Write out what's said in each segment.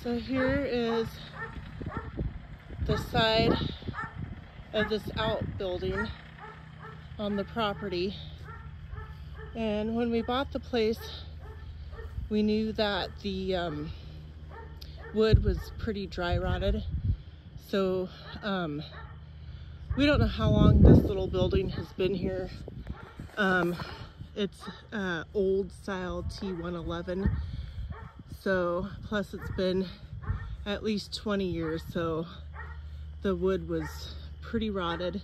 So here is the side of this outbuilding on the property. And when we bought the place, we knew that the wood was pretty dry rotted. So we don't know how long this little building has been here. It's old style T111. So plus it's been at least 20 years. So the wood was pretty rotted.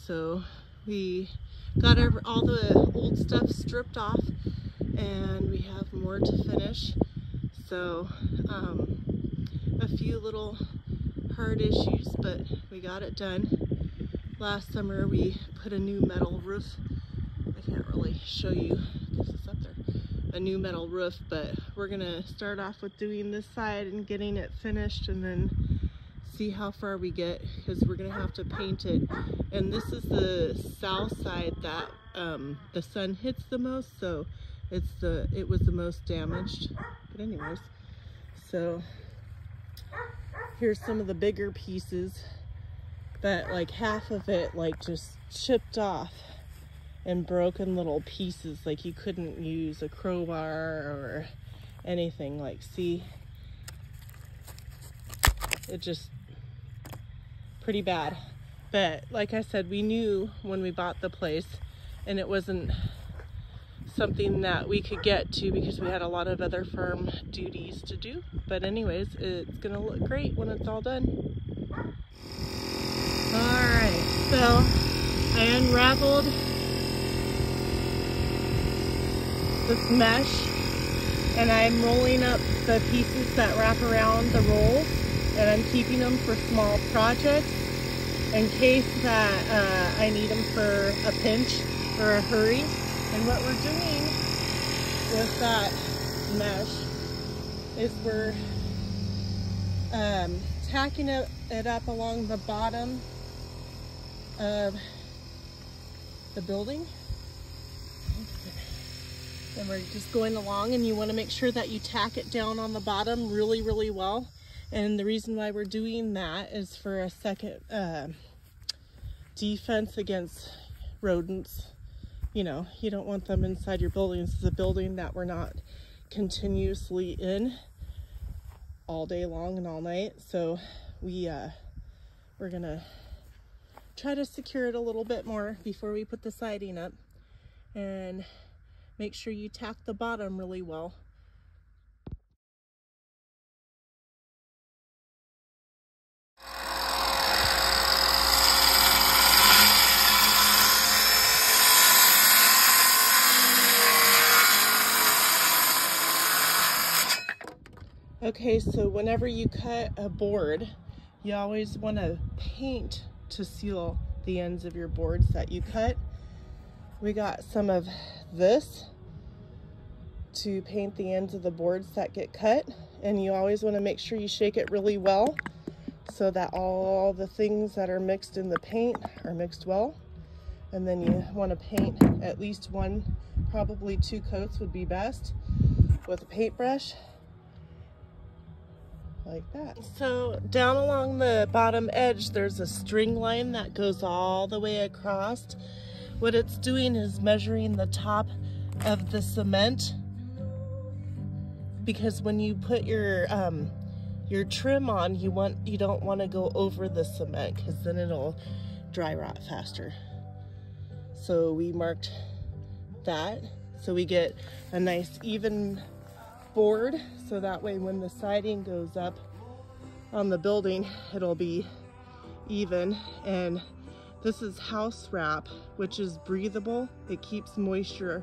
So we got all the old stuff stripped off, and we have more to finish. So a few little hard issues, but we got it done. Last summer we put a new metal roof. I can't really show you because it's up there. A new metal roof, but we're gonna start off with doing this side and getting it finished, and then see how far we get, because we're gonna have to paint it. And this is the south side that the sun hits the most, so it was the most damaged. But anyways, so here's some of the bigger pieces, but like half of it like just chipped off and broken little pieces, like you couldn't use a crowbar or anything. Like, see, it just pretty bad. But like I said, we knew when we bought the place, and it wasn't something that we could get to because we had a lot of other farm duties to do. But anyways, it's gonna look great when it's all done. Alright, so I unraveled this mesh, and I'm rolling up the pieces that wrap around the rolls, and I'm keeping them for small projects in case that I need them for a pinch or a hurry. And what we're doing with that mesh is we're tacking it up along the bottom of the building. And we're just going along, and you want to make sure that you tack it down on the bottom really, really well. And the reason why we're doing that is for a second defense against rodents. You know, you don't want them inside your building. This is a building that we're not continuously in all day long and all night. So we're gonna try to secure it a little bit more before we put the siding up, and make sure you tack the bottom really well. Okay, so whenever you cut a board, you always want to paint to seal the ends of your boards that you cut. We got some of this to paint the ends of the boards that get cut, and you always want to make sure you shake it really well so that all the things that are mixed in the paint are mixed well. And then you want to paint at least one, probably 2 coats would be best, with a paintbrush. Like that. So down along the bottom edge, there's a string line that goes all the way across. What it's doing is measuring the top of the cement, because when you put your trim on, you don't want to go over the cement, because then it'll dry rot faster. So we marked that so we get a nice even board, so that way when the siding goes up on the building, it'll be even. And this is house wrap, which is breathable. It keeps moisture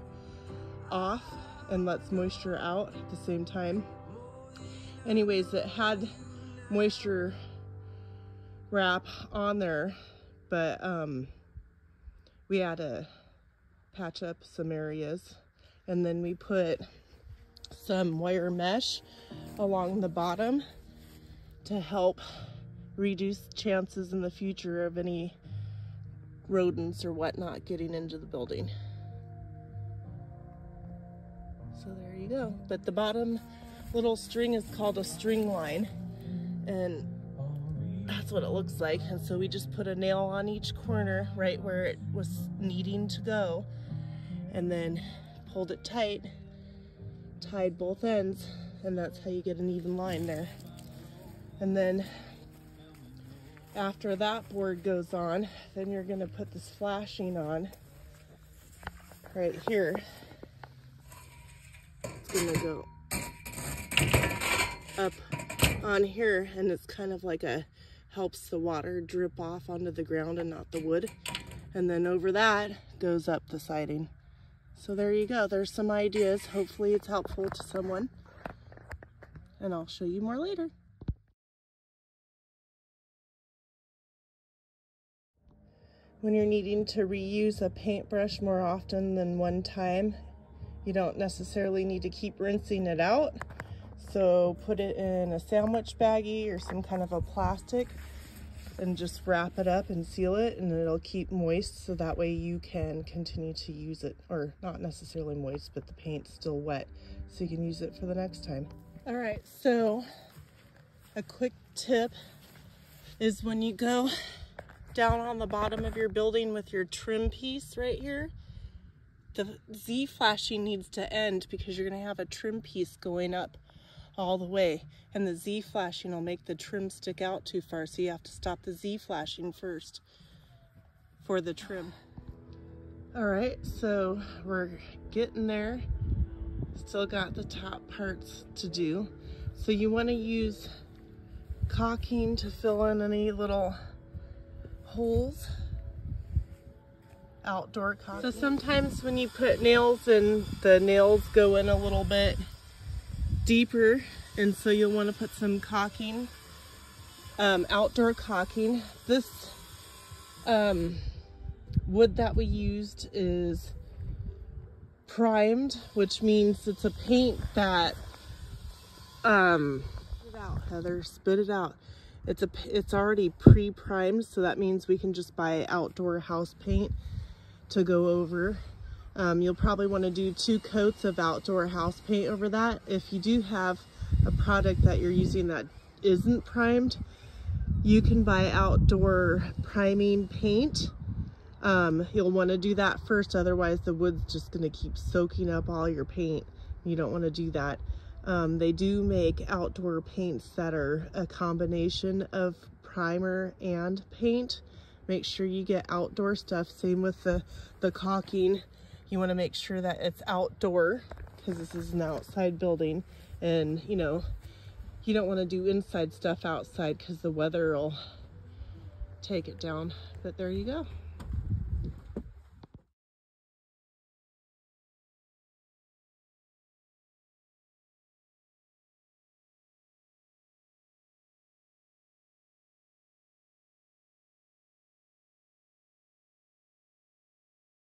off and lets moisture out at the same time. Anyways, it had moisture wrap on there, but we had to patch up some areas, and then we put some wire mesh along the bottom to help reduce chances in the future of any rodents or whatnot getting into the building. So there you go. But the bottom little string is called a string line, and that's what it looks like. And so we just put a nail on each corner right where it was needing to go, and then pulled it tight, tied both ends, and that's how you get an even line there. And then after that board goes on, then you're gonna put this flashing on right here. It's gonna go up on here, and it's kind of like a, helps the water drip off onto the ground and not the wood. And then over that goes up the siding. So there you go, there's some ideas. Hopefully it's helpful to someone, and I'll show you more later. When you're needing to reuse a paintbrush more often than one time, you don't necessarily need to keep rinsing it out. So put it in a sandwich baggie or some kind of a plastic and just wrap it up and seal it, and it'll keep moist, so that way you can continue to use it, or not necessarily moist, but the paint's still wet, so you can use it for the next time. All right, so a quick tip is when you go down on the bottom of your building with your trim piece right here, the Z flashing needs to end, because you're going to have a trim piece going up all the way, and the Z flashing will make the trim stick out too far, so you have to stop the Z flashing first for the trim. All right, so we're getting there. Still got the top parts to do. So you want to use caulking to fill in any little holes. Outdoor caulking. So sometimes when you put nails in, the nails go in a little bit deeper, and so you'll want to put some caulking, outdoor caulking. This wood that we used is primed, which means it's a paint that Heather, spit it out. It's already pre-primed, so that means we can just buy outdoor house paint to go over. You'll probably want to do 2 coats of outdoor house paint over that. If you do have a product that you're using that isn't primed, you can buy outdoor priming paint. You'll want to do that first, otherwise the wood's just going to keep soaking up all your paint. You don't want to do that. They do make outdoor paints that are a combination of primer and paint. Make sure you get outdoor stuff. Same with the caulking. You want to make sure that it's outdoor, because this is an outside building, and you know, you don't want to do inside stuff outside because the weather will take it down. But there you go.